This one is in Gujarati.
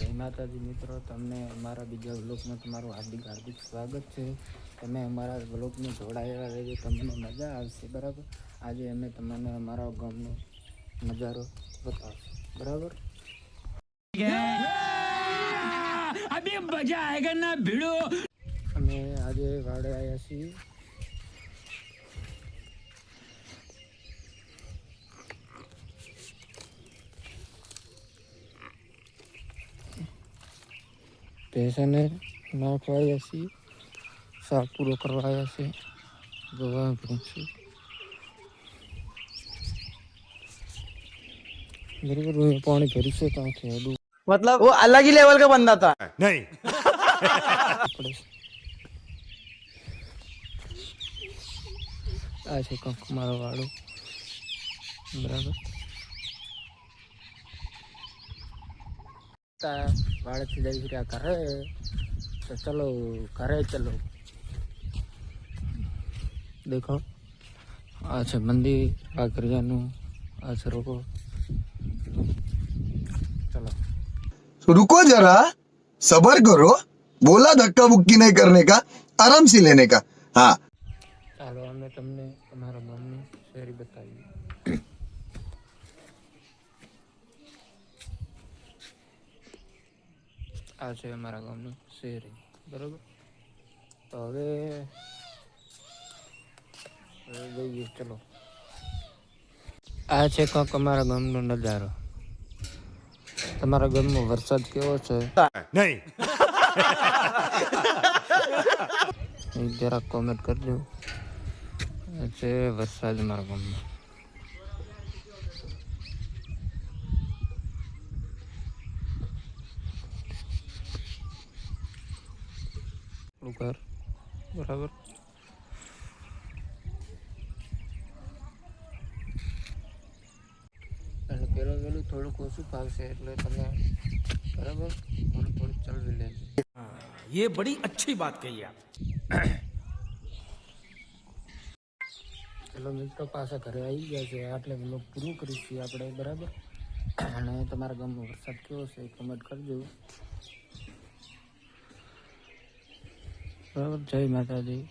જય માતાજી મિત્રો, તમને અમારા બીજા વ્લોગમાં તમારું હાર્દિક હાર્દિક સ્વાગત છે. તમે અમારા વ્લોગમાં જોડાયેલા રહેજો, તમને મજા આવશે. બરાબર, આજે અમે તમને અમારા ગામનો નજારો બતાવશું. બરાબર, અભી મજા આયેગા ના ભીડો. અમે આજે વાડે આવ્યા છીએ. ભેંસને નાખવા આવ્યા છીએ, સાફ પૂરો કરવા આવ્યા છે. ગવા ભેંસું बराबर पानी भरी से मतलब वो अलग ही लेवल का बंदा था नहीं। ऐसे कंक मारो वाड़ो बराबर वाड़े से जाई फिर करे तो चलो करे चलो देखो अच्छा मंदिर आकरियानु अच्छा रोको चलो रुको जरा सबर करो, बोला धक्का बुक्की नहीं करने का, आराम से लेने का। हाँ ચાલો અમે તમને અમારા ગામની શેરી બતાવીએ. આ છે અમારા ગામની શેરી. બરાબર, તો હવે જઈએ. ચલો, આ છે કંઈક અમારા ગામનો નજારો. તમારા ગામમાં વરસાદ કેવો છે? નહીં જરાક કોમેન્ટ કરજો. છે વરસાદ મારા ગામમાં. ઘર બરાબર, એટલે પેલું થોડુંક ઓછું ફાવશે એટલે તમે બરાબર થોડું ચલવી લેજો. ये बड़ी अच्छी बात कही आप। ચલો મિત્રો, પાછા ઘરે આવી ગયા છે. આટલે વ્લોગ પૂરું કરીશું આપણે. બરાબર, અને તમારા ગામમાં વરસાદ કેવો છે કમેન્ટ કરજો. બરાબર, જય માતાજી.